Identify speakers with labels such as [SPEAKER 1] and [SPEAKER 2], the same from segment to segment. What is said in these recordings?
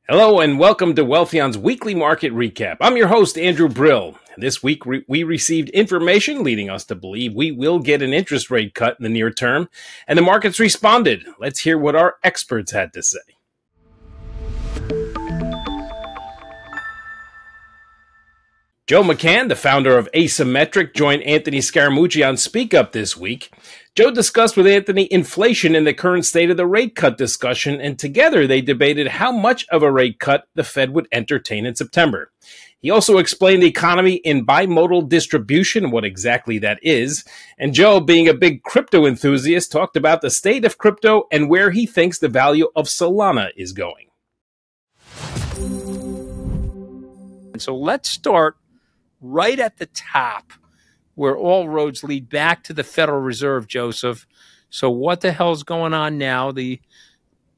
[SPEAKER 1] Hello and welcome to Wealthion's weekly market recap. I'm your host, Andrew Brill. This week, we received information leading us to believe we will get an interest rate cut in the near term, and the markets responded. Let's hear what our experts had to say. Joe McCann, the founder of Asymmetric, joined Anthony Scaramucci on Speak Up this week. Joe discussed with Anthony inflation and the current state of the rate cut discussion, and together they debated how much of a rate cut the Fed would entertain in September. He also explained the economy in bimodal distribution, what exactly that is, and Joe, being a big crypto enthusiast, talked about the state of crypto and where he thinks the value of Solana is going.
[SPEAKER 2] So let's start right at the top where all roads lead back to the Federal Reserve, Joseph. So what the hell's going on now? The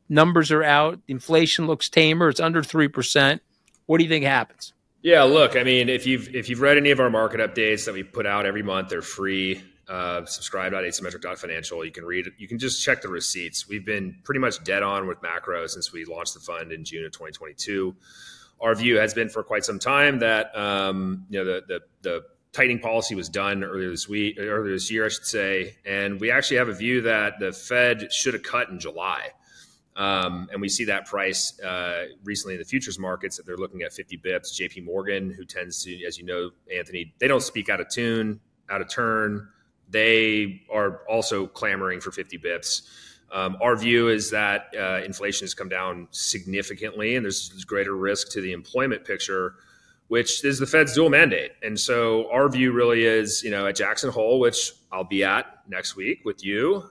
[SPEAKER 2] numbers are out. Inflation looks tamer. It's under 3%. What do you think happens?
[SPEAKER 3] Yeah, look, I mean, if you've read any of our market updates that we put out every month, they're free. Subscribe.asymmetric.financial. You can read it. You can just check the receipts. We've been pretty much dead on with macro since we launched the fund in June of 2022. Our view has been for quite some time that the tightening policy was done earlier this year, I should say, and we actually have a view that the Fed should have cut in July, and we see that price recently in the futures markets that they're looking at 50 bips. JP Morgan, who tends to, as you know, Anthony, they don't speak out of turn. They are also clamoring for 50 bips. Our view is that inflation has come down significantly, and there's greater risk to the employment picture, which is the Fed's dual mandate. And so our view really is, at Jackson Hole, which I'll be at next week with you,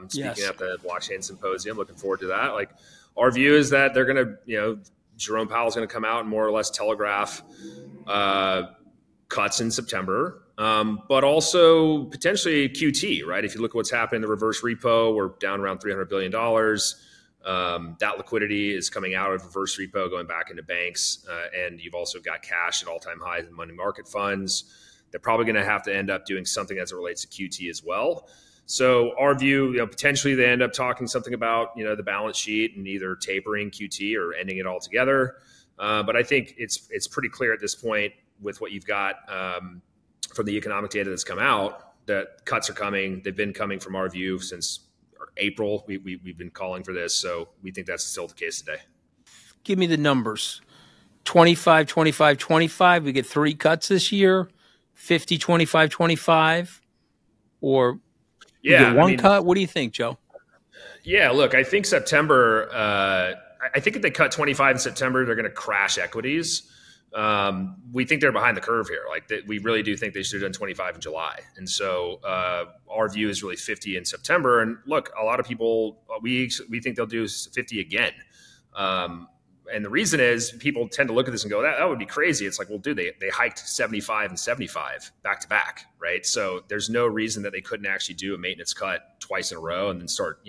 [SPEAKER 3] speaking at the blockchain symposium. Looking forward to that. Like, our view is that they're going to, Jerome Powell's going to come out and more or less telegraph cuts in September. But also potentially QT, right? If you look at what's happened in the reverse repo, we're down around $300 billion. That liquidity is coming out of reverse repo, going back into banks. And you've also got cash at all-time highs in money market funds. They're probably going to have to end up doing something as it relates to QT as well. So our view, potentially they end up talking something about, the balance sheet and either tapering QT or ending it altogether. But I think it's pretty clear at this point with what you've got from the economic data that's come out, that cuts are coming. They've been coming from our view since April. We've been calling for this. So we think that's still the case today.
[SPEAKER 2] Give me the numbers. 25, 25, 25. We get 3 cuts this year. 50, 25, 25. Or we get one cut. What do you think, Joe?
[SPEAKER 3] Yeah, look, I think September, I think if they cut 25 in September, they're going to crash equities. We think they're behind the curve here. We really do think they should have done 25 in July. And so our view is really 50 in September. And look, a lot of people, we think they'll do 50 again. And the reason is people tend to look at this and go, that would be crazy. It's like, well, dude, they hiked 75 and 75 back to back, right? So there's no reason that they couldn't actually do a maintenance cut twice in a row and then start,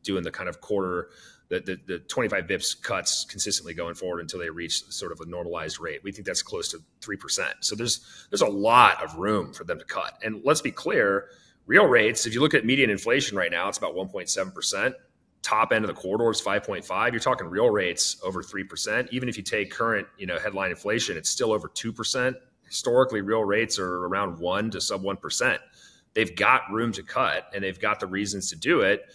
[SPEAKER 3] doing the kind of quarter the 25 bips cuts consistently going forward until they reach sort of a normalized rate. We think that's close to 3%. So there's a lot of room for them to cut. And let's be clear, real rates, if you look at median inflation right now, it's about 1.7%. Top end of the corridor is 5.5. You're talking real rates over 3%. Even if you take current, headline inflation, it's still over 2%. Historically, real rates are around 1 to sub 1%. They've got room to cut, and they've got the reasons to do it.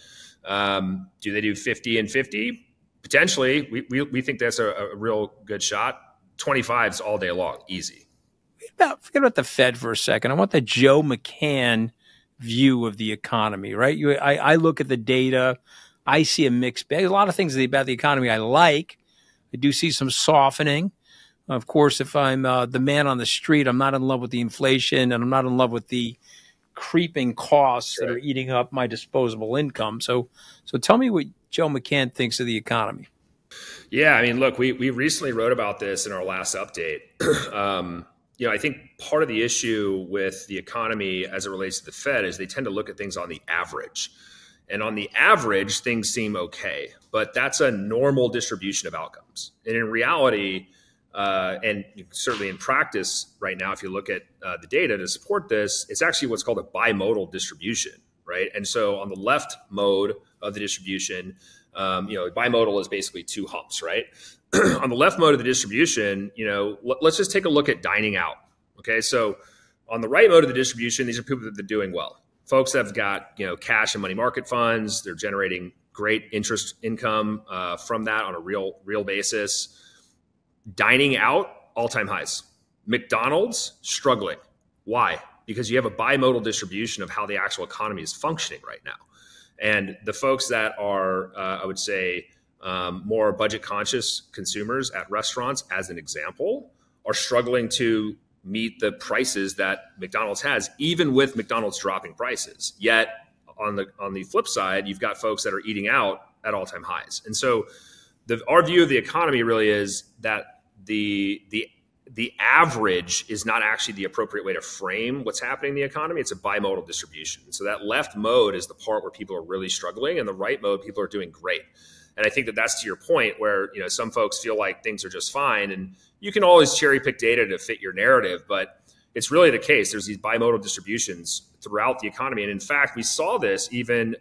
[SPEAKER 3] Do they do 50 and 50? Potentially. We think that's a real good shot. 25 is all day long, easy.
[SPEAKER 2] Forget about the Fed for a second. I want the Joe McCann view of the economy, right? I look at the data. I see a mixed bag. There's a lot of things about the economy I like. I do see some softening. Of course, if I'm the man on the street, I'm not in love with the inflation, and I'm not in love with the creeping costs that are eating up my disposable income. So tell me what Joe McCann thinks of the economy.
[SPEAKER 3] Yeah, I mean, look, we recently wrote about this in our last update. I think part of the issue with the economy as it relates to the Fed is they tend to look at things on the average. And on the average, things seem okay, but that's a normal distribution of outcomes. And in reality, and certainly in practice right now, if you look at the data to support this, it's actually what's called a bimodal distribution, right? And so on the left mode of the distribution, bimodal is basically 2 humps, right? on the left mode of the distribution, let's just take a look at dining out. Okay, so on the right mode of the distribution, these are people that are doing well. Folks that have got cash and money market funds. They're generating great interest income from that on a real basis. Dining out, all-time highs. McDonald's struggling. Why? Because you have a bimodal distribution of how the actual economy is functioning right now. And the folks that are, I would say, more budget conscious consumers at restaurants, as an example, are struggling to meet the prices that McDonald's has, even with McDonald's dropping prices. Yet on the flip side, you've got folks that are eating out at all-time highs. And so our view of the economy really is that the average is not actually the appropriate way to frame what's happening in the economy. It's a bimodal distribution. So that left mode is the part where people are really struggling, and the right mode, people are doing great. And I think that that's to your point where, some folks feel like things are just fine, and you can always cherry pick data to fit your narrative, but it's really the case. There's these bimodal distributions throughout the economy. And in fact, we saw this even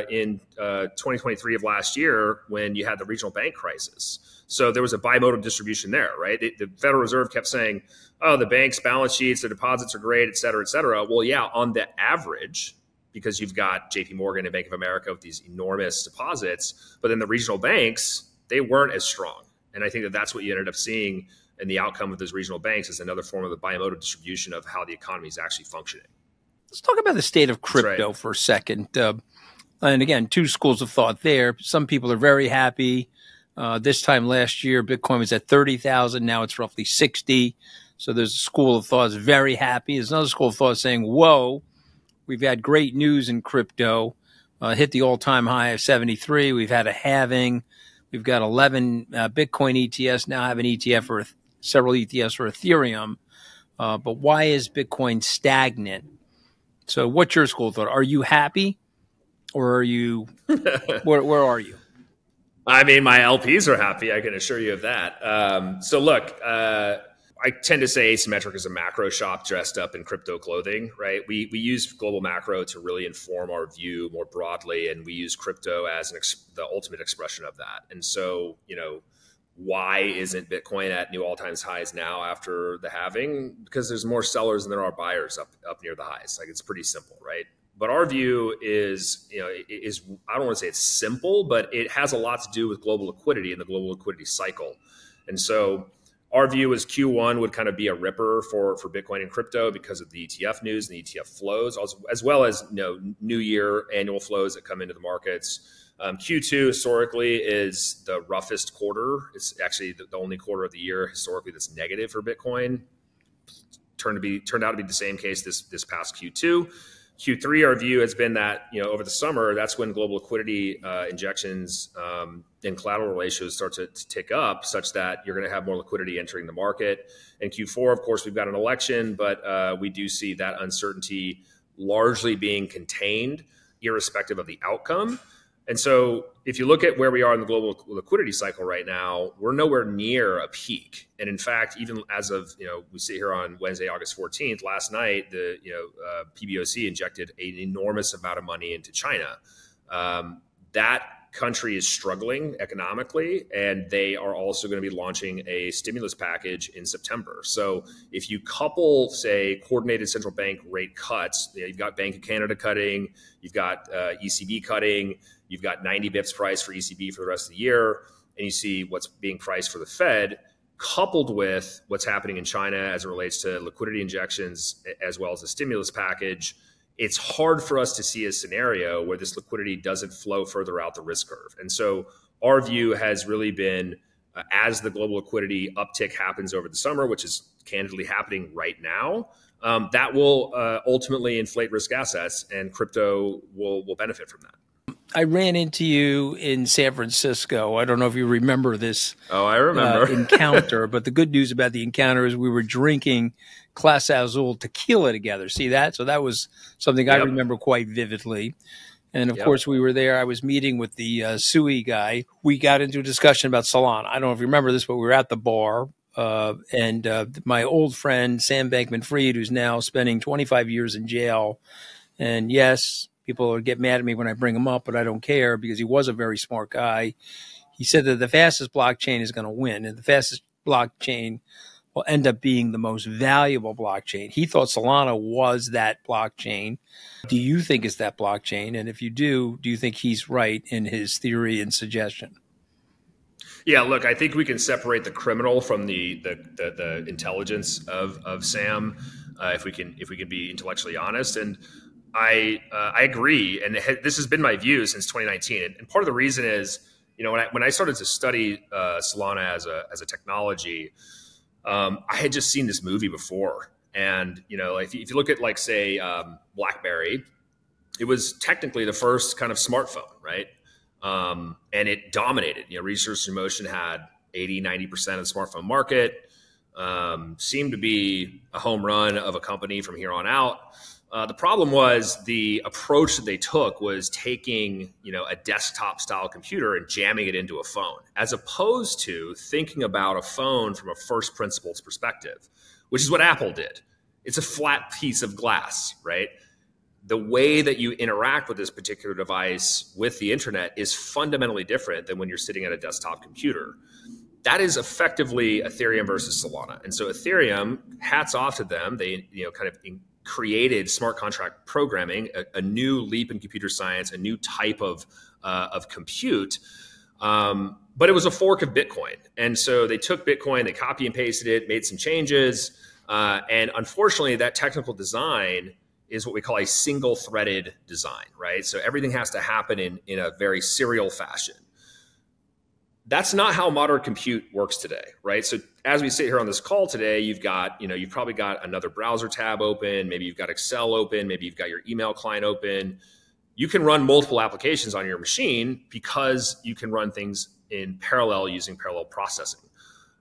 [SPEAKER 3] in 2023 of last year when you had the regional bank crisis. So there was a bimodal distribution there, right? The Federal Reserve kept saying, oh, the bank's balance sheets, the deposits are great, et cetera, et cetera. Well, yeah, on the average, because you've got JP Morgan and Bank of America with these enormous deposits, but then the regional banks, they weren't as strong. And I think that that's what you ended up seeing in the outcome of those regional banks is another form of the bimodal distribution of how the economy is actually functioning.
[SPEAKER 2] Let's talk about the state of crypto for a second. And again, two schools of thought there. Some people are very happy. This time last year, Bitcoin was at 30,000. Now it's roughly 60. So there's a school of thought that's very happy. There's another school of thought saying, whoa, we've had great news in crypto. Hit the all-time high of 73. We've had a halving. We've got 11 Bitcoin ETFs now have an ETF for several ETFs for Ethereum. But why is Bitcoin stagnant? So what's your school of thought? Are you happy, or are you where are you?
[SPEAKER 3] I mean, my LPs are happy. I can assure you of that. So look, I tend to say Asymmetric is a macro shop dressed up in crypto clothing, right? We use global macro to really inform our view more broadly, and we use crypto as the ultimate expression of that. And so, why isn't Bitcoin at new all-time highs now after the halving? Because there's more sellers than there are buyers up near the highs. Like, it's pretty simple, right? But our view is, I don't want to say it's simple, but it has a lot to do with global liquidity and the global liquidity cycle. And so our view is Q1 would kind of be a ripper for Bitcoin and crypto because of the ETF news and the ETF flows, as well as new year annual flows that come into the markets. Q2 historically is the roughest quarter. It's actually the only quarter of the year historically that's negative for Bitcoin. Turned out to be the same case this past Q2. Q3, our view has been that over the summer, that's when global liquidity injections and collateral ratios start to tick up, such that you're going to have more liquidity entering the market. In Q4, of course, we've got an election, but we do see that uncertainty largely being contained, irrespective of the outcome. And so if you look at where we are in the global liquidity cycle right now, we're nowhere near a peak. And in fact, even as of, we sit here on Wednesday, August 14th, last night, the, PBOC injected an enormous amount of money into China. That country is struggling economically, and they are also going to be launching a stimulus package in September. So if you couple, say, coordinated central bank rate cuts, you've got Bank of Canada cutting, you've got ECB cutting, you've got 90 bips price for ECB for the rest of the year, and you see what's being priced for the Fed, coupled with what's happening in China as it relates to liquidity injections, as well as the stimulus package. It's hard for us to see a scenario where this liquidity doesn't flow further out the risk curve. And so our view has really been, as the global liquidity uptick happens over the summer, which is candidly happening right now, that will ultimately inflate risk assets, and crypto will benefit from that.
[SPEAKER 2] I ran into you in San Francisco. I don't know if you remember this.
[SPEAKER 3] Oh, I remember.
[SPEAKER 2] Encounter. But the good news about the encounter is we were drinking Clase Azul tequila together. See that? So that was something I remember quite vividly. And of course, we were there. I was meeting with the SUI guy. We got into a discussion about Solana. I don't know if you remember this, but we were at the bar. And my old friend, Sam Bankman-Fried, who's now spending 25 years in jail. And yes, people get mad at me when I bring him up, but I don't care because he was a very smart guy. He said that the fastest blockchain is going to win, and the fastest blockchain will end up being the most valuable blockchain. He thought Solana was that blockchain. Do you think it's that blockchain? And if you do you think he's right in his theory and suggestion?
[SPEAKER 3] Yeah, look, I think we can separate the criminal from the intelligence of Sam, if we can be intellectually honest. And I agree, and this has been my view since 2019. And part of the reason is, when I started to study Solana as a technology, I had just seen this movie before. And if you look at, like, say, BlackBerry, it was technically the first kind of smartphone, right? And it dominated. Research in Motion had 80-90% of the smartphone market. Seemed to be a home run of a company from here on out. The problem was the approach that they took was taking, a desktop style computer and jamming it into a phone, as opposed to thinking about a phone from a first principles perspective, which is what Apple did. It's a flat piece of glass, right? The way that you interact with this particular device with the internet is fundamentally different than when you're sitting at a desktop computer. That is effectively Ethereum versus Solana. And so Ethereum, hats off to them. They, kind of created smart contract programming, a new leap in computer science, a new type of compute. But it was a fork of Bitcoin. And so they took Bitcoin, they copy and pasted it, made some changes. And unfortunately, that technical design is what we call a single threaded design, right? So everything has to happen in a very serial fashion. That's not how modern compute works today, right? So as we sit here on this call today, you've probably got another browser tab open, maybe you've got Excel open, maybe you've got your email client open. You can run multiple applications on your machine because you can run things in parallel using parallel processing.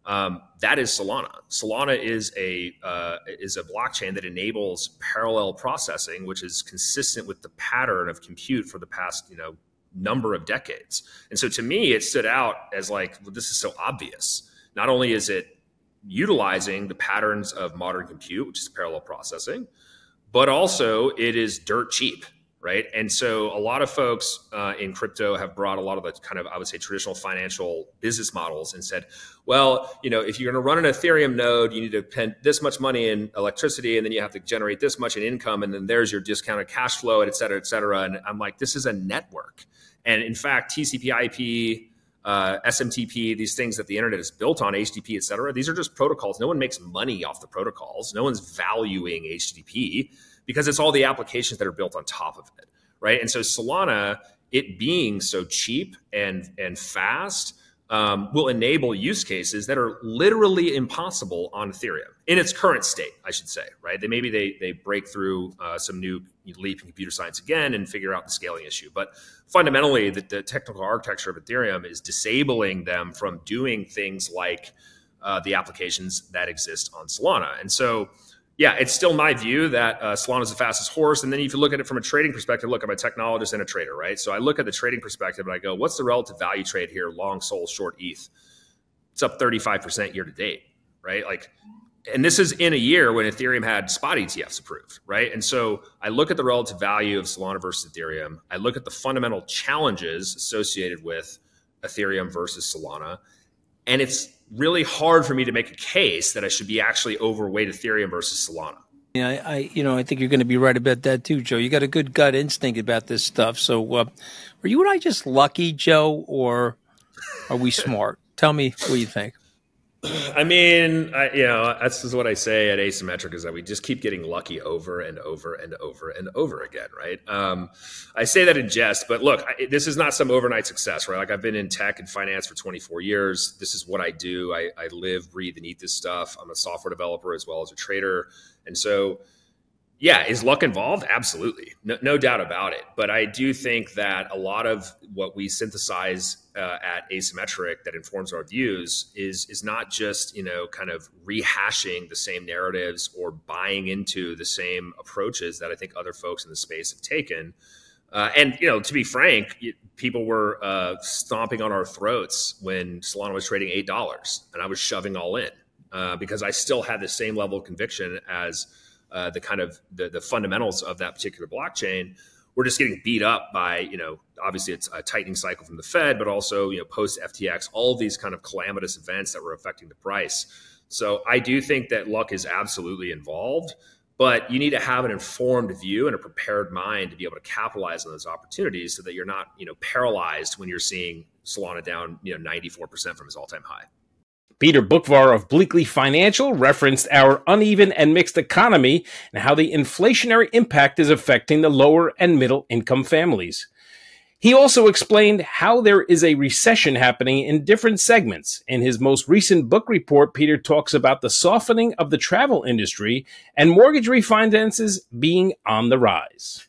[SPEAKER 3] That is Solana. Solana is a blockchain that enables parallel processing, which is consistent with the pattern of compute for the past number of decades. And so to me, it stood out as like, well, this is so obvious. Not only is it utilizing the patterns of modern compute, which is parallel processing, but also it is dirt cheap. Right. And so a lot of folks in crypto have brought a lot of the kind of, I would say, traditional financial business models and said, well, if you're going to run an Ethereum node, you need to spend this much money in electricity, and then you have to generate this much in income. And then there's your discounted cash flow, and et cetera, et cetera. And I'm like, this is a network. And in fact, TCP, IP, SMTP, these things that the internet is built on, HTTP, et cetera, these are just protocols. No one makes money off the protocols. No one's valuing HTTP, because it's all the applications that are built on top of it, right? And so Solana, it being so cheap and fast, will enable use cases that are literally impossible on Ethereum in its current state, I should say, right? They break through some new leap in computer science again and figure out the scaling issue. But fundamentally, the technical architecture of Ethereum is disabling them from doing things like the applications that exist on Solana. And so, yeah, it's still my view that Solana is the fastest horse. And then if you look at it from a trading perspective, look, I'm a technologist and a trader, right? So I look at the trading perspective and I go, what's the relative value trade here? Long, Sol, short ETH. It's up 35% year to date, right? And this is in a year when Ethereum had spot ETFs approved, right? And so I look at the relative value of Solana versus Ethereum. I look at the fundamental challenges associated with Ethereum versus Solana. And it's really hard for me to make a case that I should be actually overweight Ethereum versus Solana.
[SPEAKER 2] Yeah, I think you're going to be right about that too, Joe. You got a good gut instinct about this stuff. So, are you and I just lucky, Joe, or are we smart? Tell me what you think.
[SPEAKER 3] I mean, that's just what I say at Asymmetric, is that we just keep getting lucky over and over and over and over again, right? I say that in jest, but look, this is not some overnight success, right? Like, I've been in tech and finance for 24 years. This is what I do. I live, breathe, and eat this stuff. I'm a software developer as well as a trader. And so, yeah, is luck involved? Absolutely. No doubt about it. But I do think that a lot of what we synthesize at Asymmetric that informs our views is not just, kind of rehashing the same narratives or buying into the same approaches that I think other folks in the space have taken. And, to be frank, people were stomping on our throats when Solana was trading $8, and I was shoving all in because I still had the same level of conviction as the fundamentals of that particular blockchain. we're just getting beat up by, obviously it's a tightening cycle from the Fed, but also, post FTX, all these kind of calamitous events that were affecting the price. So I do think that luck is absolutely involved, but you need to have an informed view and a prepared mind to be able to capitalize on those opportunities so that you're not, paralyzed when you're seeing Solana down, 94% from its all-time high.
[SPEAKER 1] Peter Boockvar of Bleakley Financial referenced our uneven and mixed economy and how the inflationary impact is affecting the lower and middle income families. He also explained how there is a recession happening in different segments. In his most recent book report, Peter talks about the softening of the travel industry and mortgage refinances being on the rise.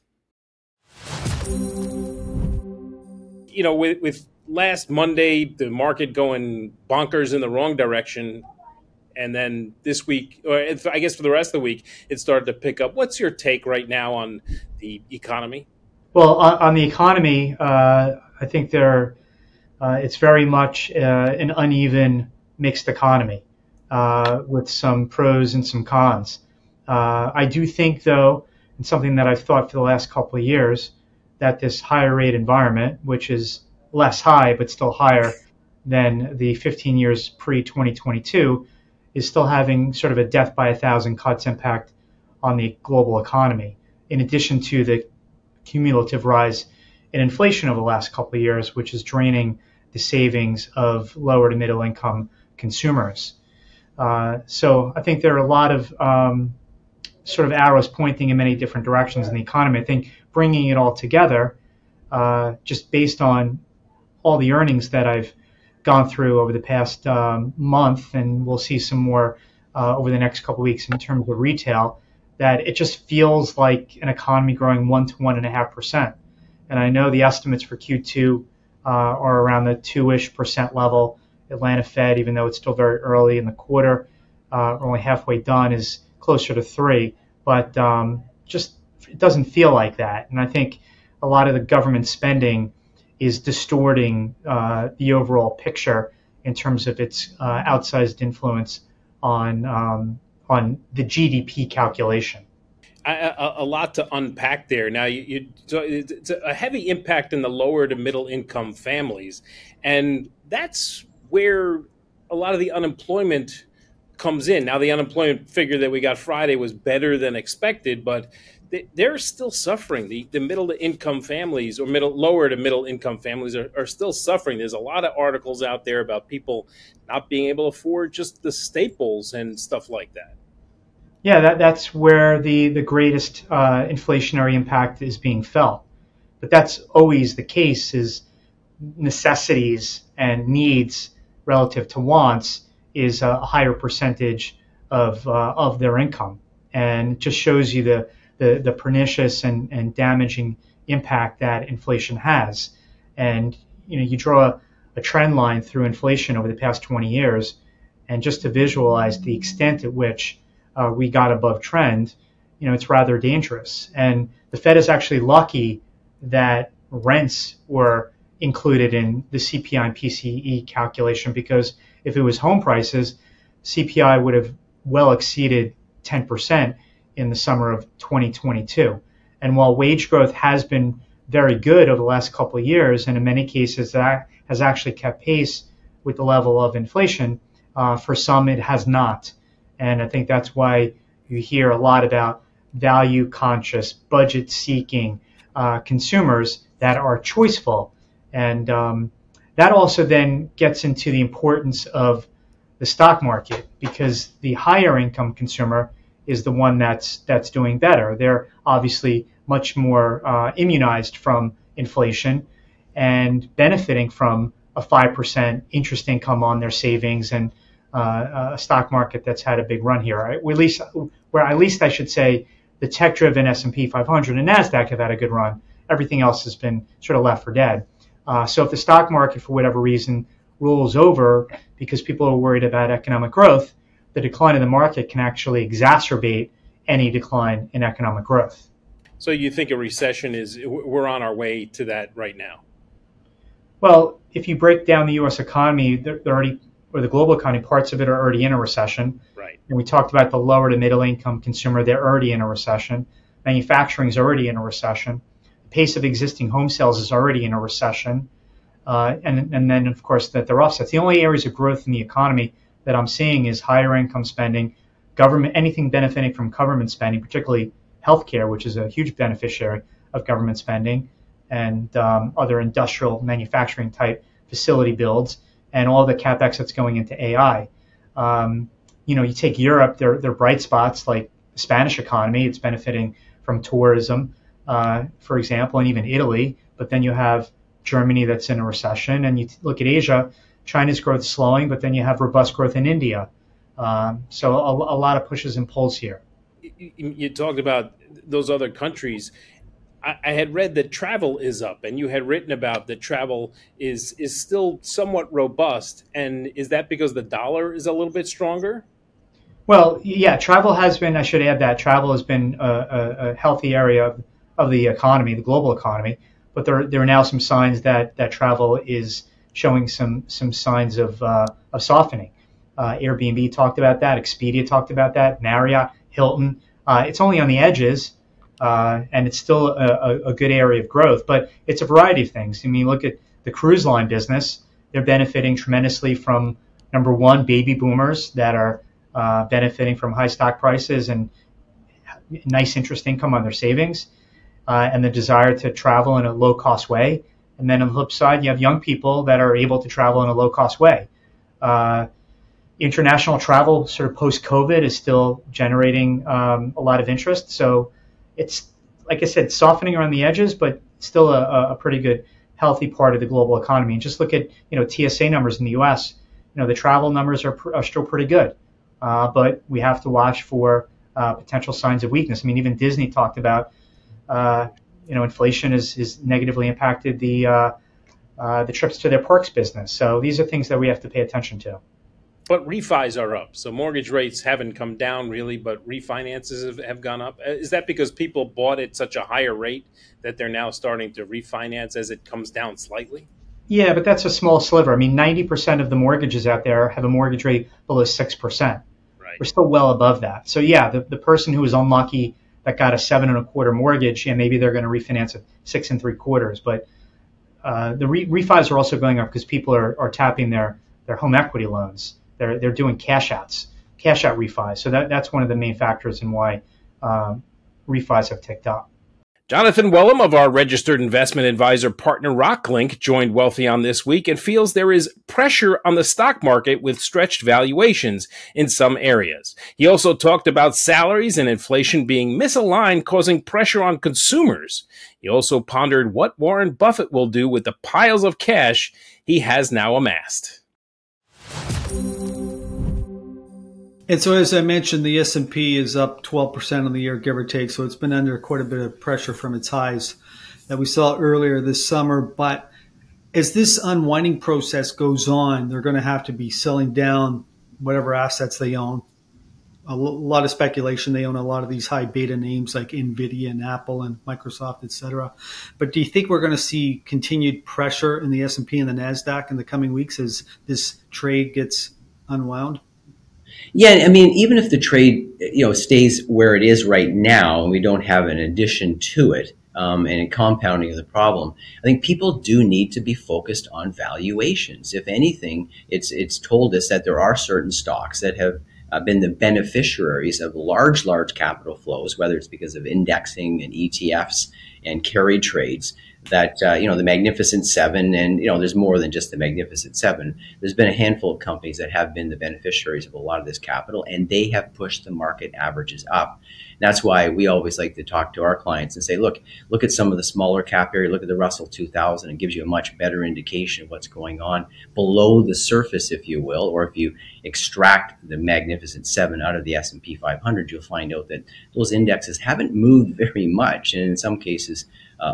[SPEAKER 1] With last Monday, the market going bonkers in the wrong direction, and then this week, or I guess for the rest of the week, it started to pick up. What's your take right now on the economy?
[SPEAKER 4] Well, on the economy, I think it's very much an uneven, mixed economy with some pros and some cons. I do think, though, and something that I've thought for the last couple of years, that this higher rate environment, which is less high but still higher than the 15 years pre-2022, is still having sort of a death by 1,000 cuts impact on the global economy, in addition to the cumulative rise in inflation over the last couple of years, which is draining the savings of lower to middle income consumers. So I think there are a lot of sort of arrows pointing in many different directions in the economy. I think bringing it all together, just based on all the earnings that I've gone through over the past month, and we'll see some more over the next couple of weeks in terms of retail, that it just feels like an economy growing 1 to 1.5%. And I know the estimates for Q2 are around the 2-ish% level. Atlanta Fed, even though it's still very early in the quarter, only halfway done, is closer to 3%. But just it doesn't feel like that. And I think a lot of the government spending is distorting the overall picture in terms of its outsized influence on the GDP calculation.
[SPEAKER 1] A lot to unpack there. Now, so it's a heavy impact in the lower to middle income families, and that's where a lot of the unemployment comes in. Now, the unemployment figure that we got Friday was better than expected, but they're still suffering. The middle to income families, or lower to middle income families, are still suffering. There's a lot of articles out there about people not being able to afford just the staples and stuff like that.
[SPEAKER 4] Yeah, that's where the greatest inflationary impact is being felt. But that's always the case, is necessities and needs relative to wants is a higher percentage of their income. And it just shows you the pernicious and damaging impact that inflation has. And you draw a trend line through inflation over the past 20 years, and just to visualize the extent at which we got above trend, it's rather dangerous. And the Fed is actually lucky that rents were included in the CPI and PCE calculation, because if it was home prices, CPI would have well exceeded 10% in the summer of 2022. And while wage growth has been very good over the last couple of years, and in many cases that has actually kept pace with the level of inflation, for some it has not. And I think that's why you hear a lot about value-conscious, budget-seeking consumers that are choiceful. And that also then gets into the importance of the stock market, because the higher income consumer is the one that's doing better. They're obviously much more immunized from inflation and benefiting from a 5% interest income on their savings, and a stock market that's had a big run here. Right? At least I should say the tech-driven S&P 500 and NASDAQ have had a good run. Everything else has been sort of left for dead. So if the stock market, for whatever reason, rolls over because people are worried about economic growth, the decline in the market can actually exacerbate any decline in economic growth.
[SPEAKER 1] So you think a recession we're on our way to that right now?
[SPEAKER 4] Well, if you break down the U.S. economy, or the global economy, parts of it are already in a recession.
[SPEAKER 1] Right.
[SPEAKER 4] And we talked about the lower to middle income consumer, they're already in a recession. Manufacturing is already in a recession. The pace of existing home sales is already in a recession. And then, of course, that they're offsets. The only areas of growth in the economy that I'm seeing is higher income spending, government, anything benefiting from government spending, particularly healthcare, which is a huge beneficiary of government spending, and other industrial manufacturing type facility builds, and all the capex that's going into AI. You take Europe, they're bright spots like the Spanish economy. It's benefiting from tourism, for example, and even Italy. But then you have Germany that's in a recession, and you look at Asia, China's growth is slowing, but then you have robust growth in India. So a lot of pushes and pulls here.
[SPEAKER 1] You talked about those other countries. I had read that travel is up, and you had written about that travel is still somewhat robust. And is that because the dollar is a little bit stronger?
[SPEAKER 4] Well, yeah, travel has been, I should add that, travel has been a healthy area of the economy, the global economy. But there are now some signs that travel is showing some signs of softening. Airbnb talked about that, Expedia talked about that, Marriott, Hilton. It's only on the edges, and it's still a good area of growth. But it's a variety of things. I mean, look at the cruise line business. They're benefiting tremendously from, number one, baby boomers that are benefiting from high stock prices and nice interest income on their savings, and the desire to travel in a low-cost way. And then on the flip side, you have young people that are able to travel in a low-cost way. International travel, sort of post-COVID, is still generating a lot of interest. So it's, like I said, softening around the edges, but still a pretty good, healthy part of the global economy. And just look at TSA numbers in the U.S. The travel numbers are still pretty good, but we have to watch for potential signs of weakness. I mean, even Disney talked about inflation is negatively impacted the trips to their parks business. So these are things that we have to pay attention to.
[SPEAKER 1] But refis are up. So mortgage rates haven't come down really, but refinances have gone up. Is that because people bought at such a higher rate that they're now starting to refinance as it comes down slightly?
[SPEAKER 4] Yeah, but that's a small sliver. I mean, 90% of the mortgages out there have a mortgage rate below 6%. Right. We're still well above that. So yeah, the person who was unlucky that got a 7.25% mortgage, yeah, maybe they're going to refinance at 6.75%. But the refis are also going up because people are tapping their home equity loans. They're doing cash out refis. So that's one of the main factors in why refis have ticked up.
[SPEAKER 1] Jonathan Wellum of our registered investment advisor partner Rocklinc joined Wealthion this week and feels there is pressure on the stock market with stretched valuations in some areas. He also talked about salaries and inflation being misaligned, causing pressure on consumers. He also pondered what Warren Buffett will do with the piles of cash he has now amassed.
[SPEAKER 5] And so, as I mentioned, the S&P is up 12% on the year, give or take. So it's been under quite a bit of pressure from its highs that we saw earlier this summer. But as this unwinding process goes on, they're going to have to be selling down whatever assets they own. A lot of speculation. They own a lot of these high beta names like NVIDIA and Apple and Microsoft, et cetera. But do you think we're going to see continued pressure in the S&P and the NASDAQ in the coming weeks as this trade gets unwound?
[SPEAKER 6] Yeah, I mean, even if the trade, stays where it is right now, and we don't have an addition to it, and a compounding of the problem, I think people do need to be focused on valuations. If anything, it's told us that there are certain stocks that have been the beneficiaries of large capital flows, whether it's because of indexing and ETFs and carry trades, that, the Magnificent Seven, and, there's more than just the Magnificent Seven. There's been a handful of companies that have been the beneficiaries of a lot of this capital, and they have pushed the market averages up. That's why we always like to talk to our clients and say, look at some of the smaller cap area, look at the Russell 2000. It gives you a much better indication of what's going on below the surface, if you will, or if you extract the Magnificent Seven out of the S&P 500, you'll find out that those indexes haven't moved very much. And in some cases,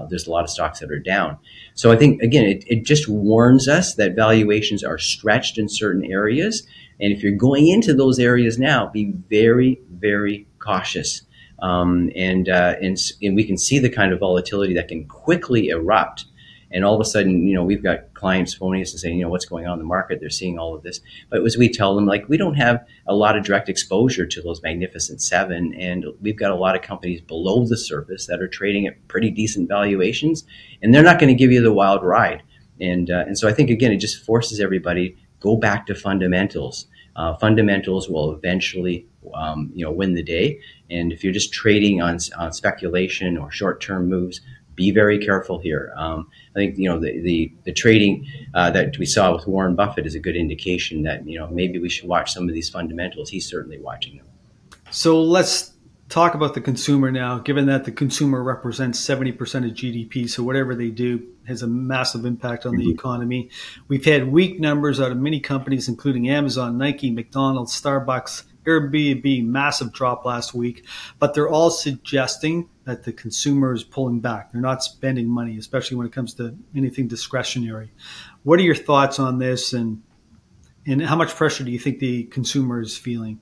[SPEAKER 6] there's a lot of stocks that are down. So I think, again, it just warns us that valuations are stretched in certain areas. And if you're going into those areas now, be very, very cautious. And we can see the kind of volatility that can quickly erupt. And all of a sudden, we've got clients phoning us and saying, what's going on in the market? They're seeing all of this. But as we tell them, like, we don't have a lot of direct exposure to those Magnificent Seven. And we've got a lot of companies below the surface that are trading at pretty decent valuations. And they're not going to give you the wild ride. And so I think, again, it just forces everybody go back to fundamentals. Fundamentals will eventually, win the day. And if you're just trading on speculation or short-term moves, be very careful here. I think the trading that we saw with Warren Buffett is a good indication that maybe we should watch some of these fundamentals. He's certainly watching them.
[SPEAKER 5] So let's talk about the consumer now, given that the consumer represents 70% of GDP. So whatever they do has a massive impact on the economy. We've had weak numbers out of many companies, including Amazon, Nike, McDonald's, Starbucks, Airbnb, massive drop last week. But they're all suggesting that the consumer is pulling back. They're not spending money, especially when it comes to anything discretionary. What are your thoughts on this, and how much pressure do you think the consumer is feeling?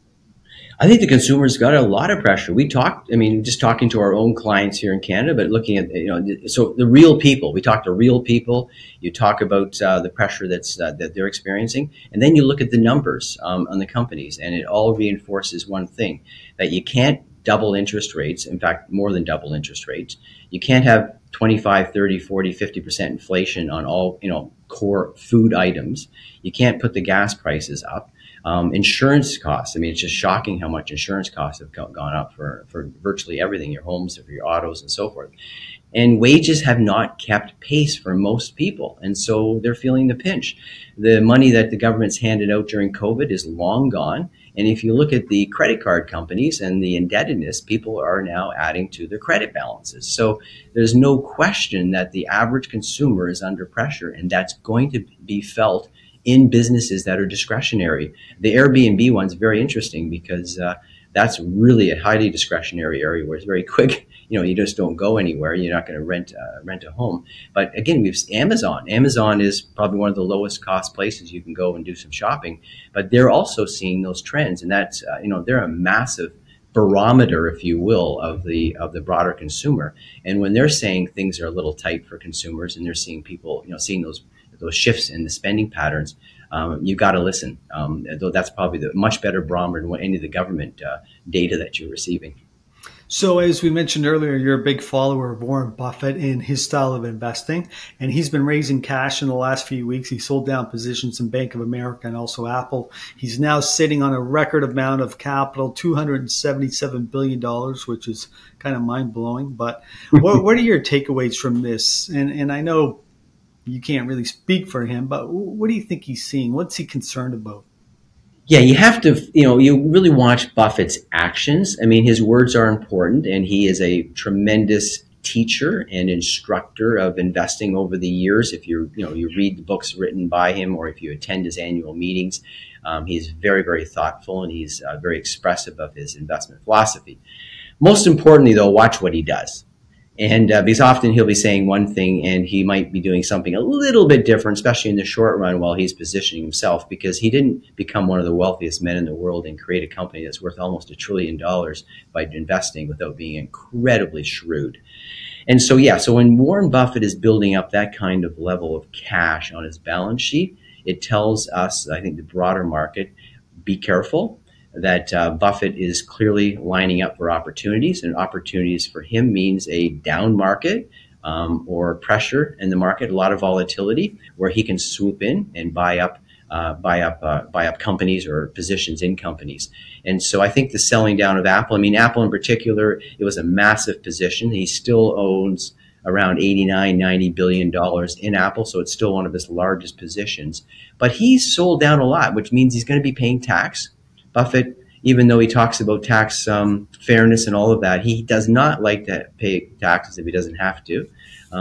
[SPEAKER 6] I think the consumer's got a lot of pressure. We talked, just talking to our own clients here in Canada, but looking at, so the real people, we talk to real people. You talk about the pressure that they're experiencing, and then you look at the numbers on the companies, and it all reinforces one thing, that you can't double interest rates. In fact, more than double interest rates. You can't have 25, 30, 40, 50% inflation on all, core food items. You can't put the gas prices up. Insurance costs. It's just shocking how much insurance costs have gone up for virtually everything, your homes, for your autos, and so forth. And wages have not kept pace for most people. And so they're feeling the pinch. The money that the government's handed out during COVID is long gone. And if you look at the credit card companies and the indebtedness, people are now adding to their credit balances. So there's no question that the average consumer is under pressure, and that's going to be felt in businesses that are discretionary. The Airbnb one's very interesting because that's really a highly discretionary area where it's very quick. You just don't go anywhere. You're not going to rent a home. But again, we've Amazon. Amazon is probably one of the lowest cost places you can go and do some shopping. But they're also seeing those trends, and that's they're a massive barometer, if you will, of the broader consumer. And when they're saying things are a little tight for consumers, and they're seeing people seeing those shifts in the spending patterns, you got to listen. Though that's probably the much better barometer than any of the government data that you're receiving.
[SPEAKER 5] So as we mentioned earlier, you're a big follower of Warren Buffett and his style of investing, and he's been raising cash in the last few weeks. He sold down positions in Bank of America and also Apple. He's now sitting on a record amount of capital, $277 billion, which is kind of mind-blowing. But what are your takeaways from this? And I know you can't really speak for him, but what do you think he's seeing? What's he concerned about?
[SPEAKER 6] Yeah, you have to, you really watch Buffett's actions. His words are important, and he is a tremendous teacher and instructor of investing over the years. If you read the books written by him, or if you attend his annual meetings, he's very, very thoughtful, and he's very expressive of his investment philosophy. Most importantly, though, watch what he does. And because often he'll be saying one thing and he might be doing something a little bit different, especially in the short run while he's positioning himself, because he didn't become one of the wealthiest men in the world and create a company that's worth almost $1 trillion by investing without being incredibly shrewd. And so, so when Warren Buffett is building up that kind of level of cash on his balance sheet, it tells us, I think, the broader market, be careful. That Buffett is clearly lining up for opportunities, and opportunities for him means a down market or pressure in the market, a lot of volatility, where he can swoop in and buy up companies or positions in companies. And so I think the selling down of Apple, Apple in particular, it was a massive position. He still owns around $89–90 billion in Apple, so it's still one of his largest positions. But he's sold down a lot, which means he's going to be paying tax. Buffett, even though he talks about tax fairness and all of that, he does not like to pay taxes if he doesn't have to.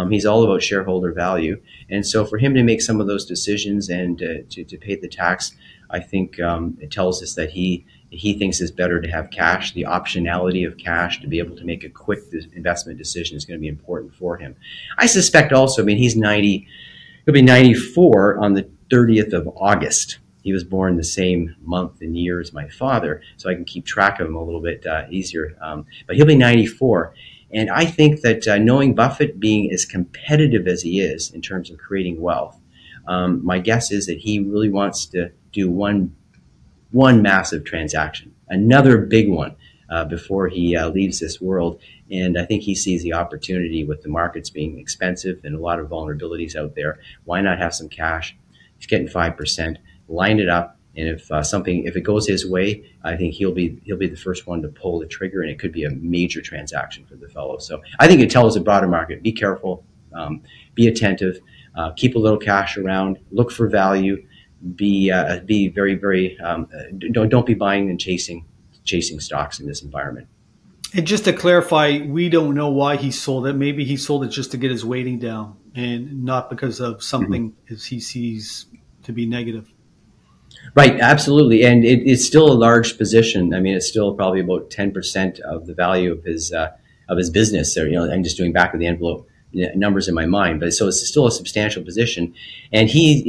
[SPEAKER 6] He's all about shareholder value. And so for him to make some of those decisions and to pay the tax, I think it tells us that he thinks it's better to have cash. The optionality of cash to be able to make a quick investment decision is going to be important for him. I suspect also, he's 90, he'll be 94 on the 30th of August. He was born the same month and year as my father, so I can keep track of him a little bit easier. But he'll be 94. And I think that knowing Buffett being as competitive as he is in terms of creating wealth, my guess is that he really wants to do one massive transaction, another big one, before he leaves this world. And I think he sees the opportunity with the markets being expensive and a lot of vulnerabilities out there. Why not have some cash? He's getting 5%, line it up. And if it goes his way, I think he'll be the first one to pull the trigger, and it could be a major transaction for the fellow. So I think it tells the broader market: be careful, be attentive, keep a little cash around, look for value, be very, very don't be buying and chasing stocks in this environment. And
[SPEAKER 5] just to clarify, we don't know why he sold it. Maybe he sold it just to get his weighting down, and not because of something as he sees to be negative.
[SPEAKER 6] Right, absolutely, and it's still a large position. I mean, it's still probably about 10% of the value of his business. So, I'm just doing back of the envelope numbers in my mind, but so it's still a substantial position. And he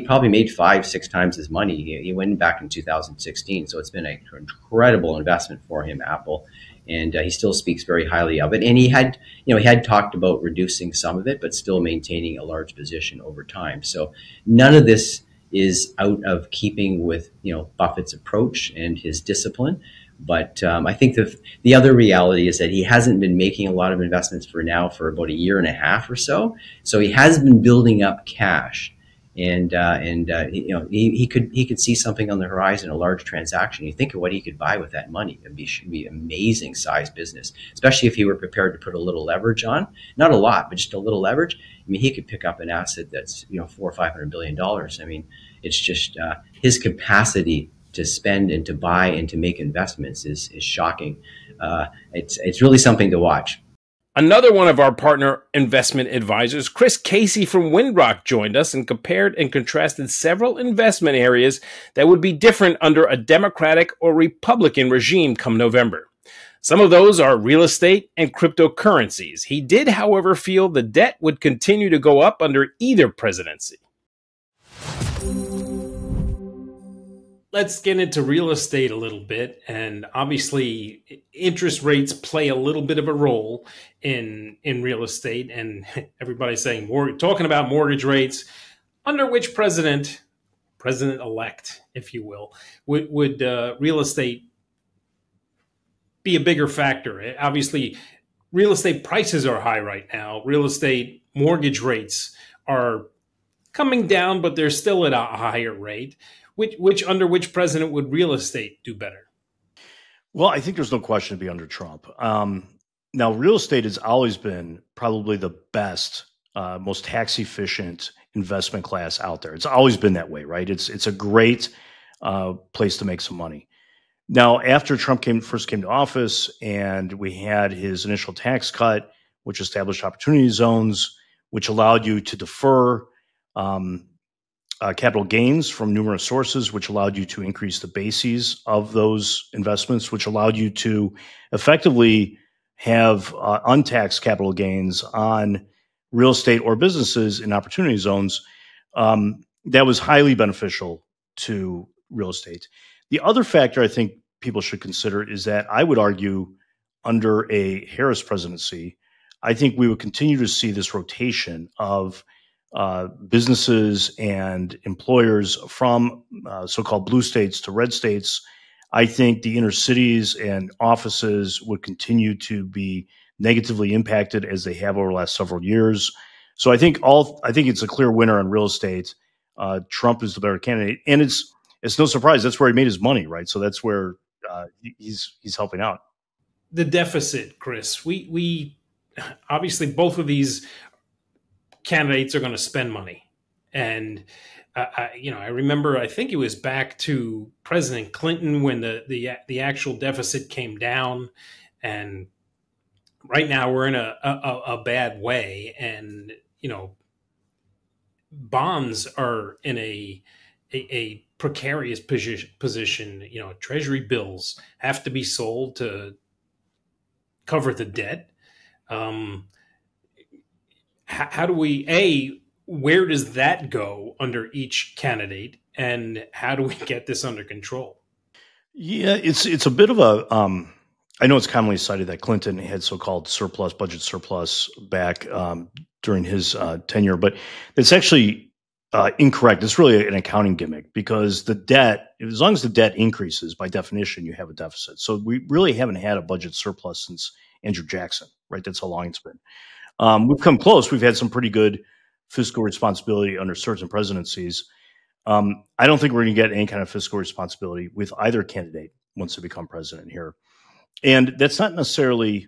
[SPEAKER 6] probably made 5-6 times his money. He went back in 2016, so it's been an incredible investment for him, Apple. And he still speaks very highly of it. And he had talked about reducing some of it, but still maintaining a large position over time. So none of this is out of keeping with Buffett's approach and his discipline. But I think the other reality is that he hasn't been making a lot of investments for about a year and a half or so. So he has been building up cash, and he could see something on the horizon, a large transaction. You think of what he could buy with that money. Should be amazing size business, especially if he were prepared to put a little leverage on, not a lot, but just a little leverage. I mean, he could pick up an asset that's $400 or $500 billion. I mean, it's just his capacity to spend and to buy and to make investments is shocking. It's really something to watch.
[SPEAKER 1] Another one of our partner investment advisors, Chris Casey from Windrock, joined us and compared and contrasted several investment areas that would be different under a Democratic or Republican regime come November. Some of those are real estate and cryptocurrencies. He did, however, feel the debt would continue to go up under either presidency. Let's get into real estate a little bit. And obviously, interest rates play a little bit of a role in real estate. And everybody's saying, talking about mortgage rates, under which president-elect, if you will, would real estate be a bigger factor? Obviously, real estate prices are high right now. Real estate mortgage rates are coming down, but they're still at a higher rate. Under which president would real estate do better?
[SPEAKER 7] Well, I think there's no question to be under Trump. Now, real estate has always been probably the best, most tax efficient investment class out there. It's always been that way, right? It's a great place to make some money. Now, after Trump first came to office and we had his initial tax cut, which established opportunity zones, which allowed you to defer capital gains from numerous sources, which allowed you to increase the bases of those investments, which allowed you to effectively have untaxed capital gains on real estate or businesses in opportunity zones. That was highly beneficial to real estate. The other factor I think people should consider is that I would argue under a Harris presidency, I think we would continue to see this rotation of businesses and employers from so-called blue states to red states. I think the inner cities and offices would continue to be negatively impacted as they have over the last several years. So I think it's a clear winner on real estate. Trump is the better candidate, and it's no surprise that's where he made his money, right? So that's where he's helping out.
[SPEAKER 1] The deficit, Chris. We obviously both of these candidates are going to spend money. And, I remember, I think it was back to President Clinton when the actual deficit came down. And right now we're in a bad way. And, bonds are in a precarious position. Treasury bills have to be sold to cover the debt. How do where does that go under each candidate, and how do we get this under control?
[SPEAKER 7] Yeah, it's a bit of a I know it's commonly cited that Clinton had so-called budget surplus back during his tenure, but it's actually incorrect. It's really an accounting gimmick because the debt, as long as the debt increases, by definition, you have a deficit. So we really haven't had a budget surplus since Andrew Jackson, right? That's how long it's been. We've come close. We've had some pretty good fiscal responsibility under certain presidencies. I don't think we're going to get any kind of fiscal responsibility with either candidate once they become president here. And that's not necessarily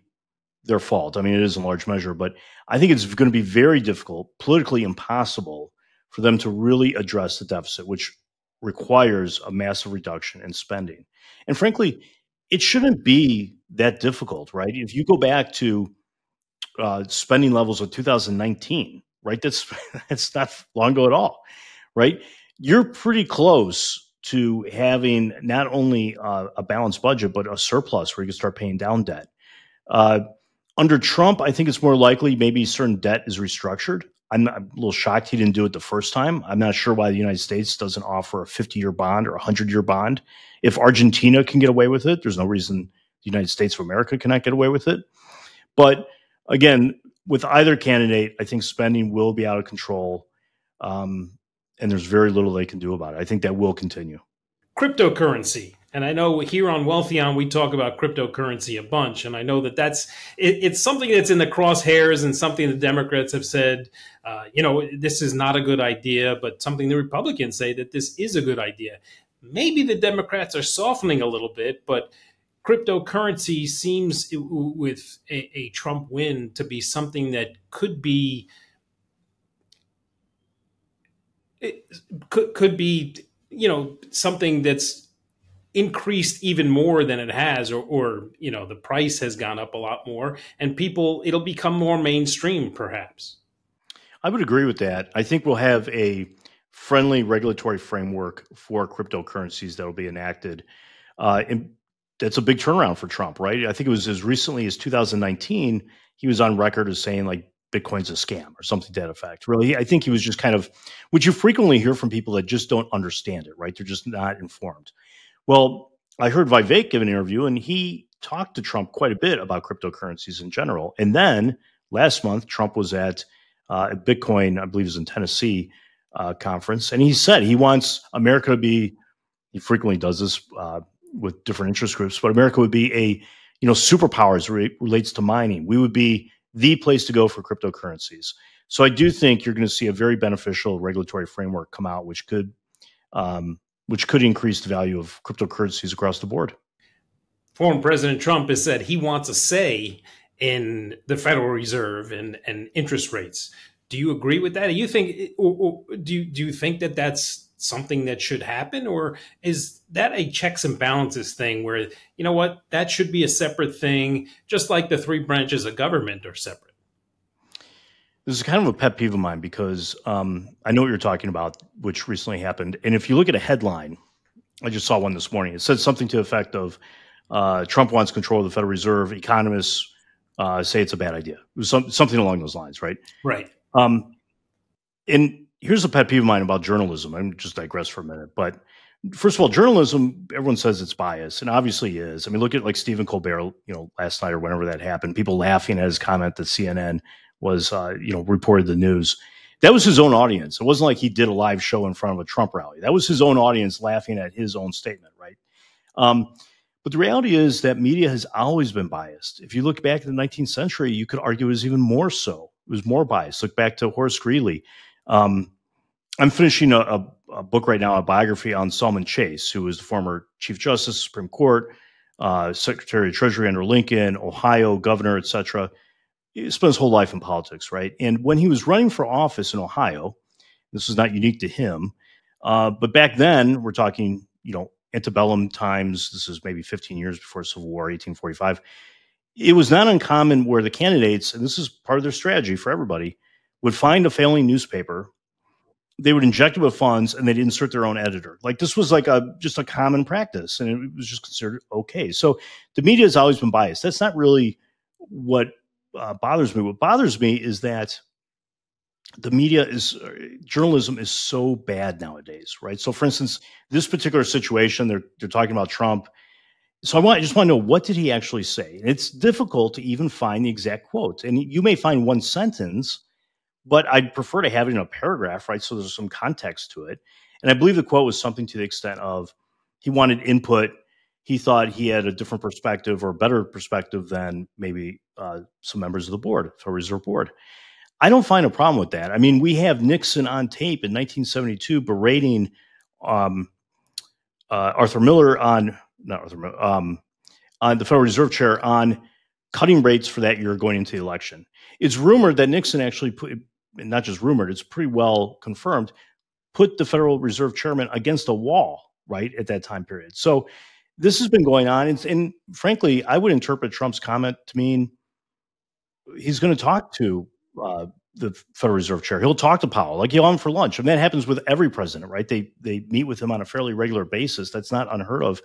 [SPEAKER 7] their fault. I mean, it is in large measure, but I think it's going to be very difficult, politically impossible for them to really address the deficit, which requires a massive reduction in spending. And frankly, it shouldn't be that difficult, right? If you go back to spending levels of 2019, right? That's not long ago at all, right? You're pretty close to having not only a balanced budget, but a surplus where you can start paying down debt. Under Trump, I think it's more likely maybe certain debt is restructured. I'm a little shocked he didn't do it the first time. I'm not sure why the United States doesn't offer a 50-year bond or a 100-year bond. If Argentina can get away with it, there's no reason the United States of America cannot get away with it. But again, with either candidate, I think spending will be out of control. And there's very little they can do about it. I think that will continue.
[SPEAKER 1] Cryptocurrency. And I know here on Wealthion, we talk about cryptocurrency a bunch. And I know that it's something that's in the crosshairs and something the Democrats have said, this is not a good idea, but something the Republicans say that this is a good idea. Maybe the Democrats are softening a little bit, but cryptocurrency seems with a Trump win to be something that could be something that's increased even more than it has, or the price has gone up a lot more, and it'll become more mainstream, perhaps.
[SPEAKER 7] I would agree with that. I think we'll have a friendly regulatory framework for cryptocurrencies that will be enacted. And that's a big turnaround for Trump, right? I think it was as recently as 2019, he was on record as saying like Bitcoin's a scam or something to that effect. Really, I think he was just kind of, which you frequently hear from people that just don't understand it, right? They're just not informed. Well, I heard Vivek give an interview and he talked to Trump quite a bit about cryptocurrencies in general. And then last month, Trump was at a Bitcoin, I believe it was in Tennessee, conference. And he said he wants America to be, he frequently does this with different interest groups, but America would be a, superpower as relates to mining. We would be the place to go for cryptocurrencies. So I do think you're going to see a very beneficial regulatory framework come out, which could increase the value of cryptocurrencies across the board.
[SPEAKER 1] Former President Trump has said he wants a say in the Federal Reserve and interest rates. Do you agree with that? Do you think that that's something that should happen, or is that a checks and balances thing where, that should be a separate thing, just like the three branches of government are separate?
[SPEAKER 7] This is kind of a pet peeve of mine because I know what you're talking about, which recently happened. And if you look at a headline, I just saw one this morning. It said something to the effect of Trump wants control of the Federal Reserve. Economists say it's a bad idea. It was something along those lines, right?
[SPEAKER 1] Right.
[SPEAKER 7] And here's a pet peeve of mine about journalism. I'm just digress for a minute. But first of all, journalism, everyone says it's biased, and obviously it is. I mean, look at like Stephen Colbert, last night or whenever that happened, people laughing at his comment that CNN was, reported the news. That was his own audience. It wasn't like he did a live show in front of a Trump rally. That was his own audience laughing at his own statement, right? But the reality is that media has always been biased. If you look back in the 19th century, you could argue it was even more so. It was more biased. Look back to Horace Greeley. I'm finishing a book right now, a biography on Salmon Chase, who was the former Chief Justice of the Supreme Court, Secretary of Treasury under Lincoln, Ohio governor, etc. He spent his whole life in politics, right? And when he was running for office in Ohio, this is not unique to him, but back then, we're talking, antebellum times, this is maybe 15 years before Civil War, 1845, it was not uncommon where the candidates, and this is part of their strategy for everybody, would find a failing newspaper, they would inject it with funds, and they'd insert their own editor. Like this was like just a common practice, and it was just considered okay. So the media has always been biased. That's not really what bothers me. What bothers me is that journalism is so bad nowadays, right? So for instance, this particular situation, they're talking about Trump So I just want to know, what did he actually say? And it's difficult to even find the exact quote. And you may find one sentence, but I'd prefer to have it in a paragraph, right? So there's some context to it. And I believe the quote was something to the extent of, he wanted input. He thought he had a different perspective or a better perspective than maybe some members of the board, Federal Reserve Board. I don't find a problem with that. I mean, we have Nixon on tape in 1972 berating Arthur Miller on the Federal Reserve Chair on cutting rates for that year going into the election. It's rumored that Nixon actually put, not just rumored, it's pretty well confirmed, put the Federal Reserve Chairman against a wall, right, at that time period. So this has been going on. And frankly, I would interpret Trump's comment to mean he's going to talk to the Federal Reserve Chair. He'll talk to Powell, like he'll have him for lunch. And that happens with every president, right? They meet with him on a fairly regular basis. That's not unheard of.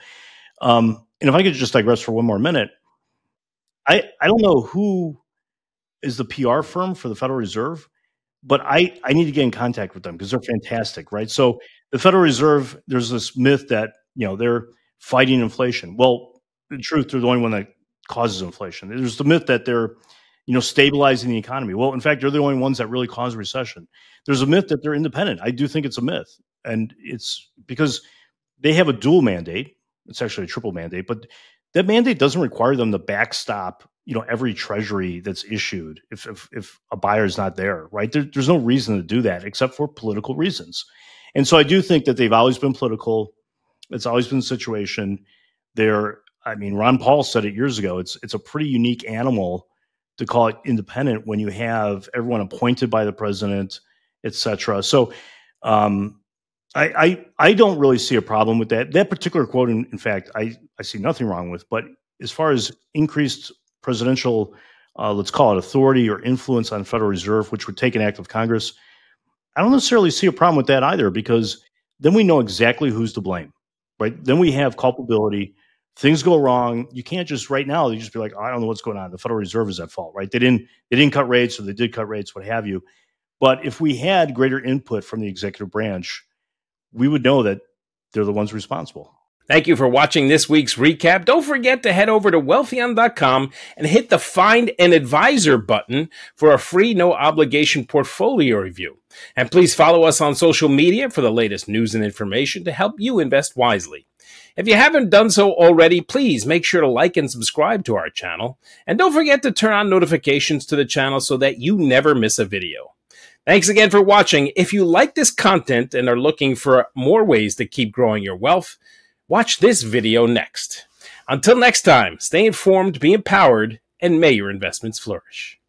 [SPEAKER 7] And if I could just digress for one more minute, I don't know who is the PR firm for the Federal Reserve, but I need to get in contact with them because they're fantastic, right? So the Federal Reserve, there's this myth that, they're fighting inflation. Well, in truth, they're the only one that causes inflation. There's the myth that they're, stabilizing the economy. Well, in fact, they're the only ones that really cause recession. There's a myth that they're independent. I do think it's a myth. And it's because they have a dual mandate. It's actually a triple mandate, but that mandate doesn't require them to backstop, every treasury that's issued if a buyer is not there, right? There's no reason to do that except for political reasons. And so I do think that they've always been political. It's always been the situation. Ron Paul said it years ago. It's a pretty unique animal to call it independent when you have everyone appointed by the president, et cetera. So I don't really see a problem with that. That particular quote, in fact, I see nothing wrong with. But as far as increased presidential, let's call it authority or influence on the Federal Reserve, which would take an act of Congress, I don't necessarily see a problem with that either, because then we know exactly who's to blame, right? Then we have culpability. Things go wrong. You can't just right now, you just be like, I don't know what's going on. The Federal Reserve is at fault, right? They didn't cut rates, or they did cut rates, what have you. But if we had greater input from the executive branch, we would know that they're the ones responsible.
[SPEAKER 1] Thank you for watching this week's recap. Don't forget to head over to Wealthion.com and hit the Find an Advisor button for a free, no-obligation portfolio review. And please follow us on social media for the latest news and information to help you invest wisely. If you haven't done so already, please make sure to like and subscribe to our channel. And don't forget to turn on notifications to the channel so that you never miss a video. Thanks again for watching. If you like this content and are looking for more ways to keep growing your wealth, watch this video next. Until next time, stay informed, be empowered, and may your investments flourish.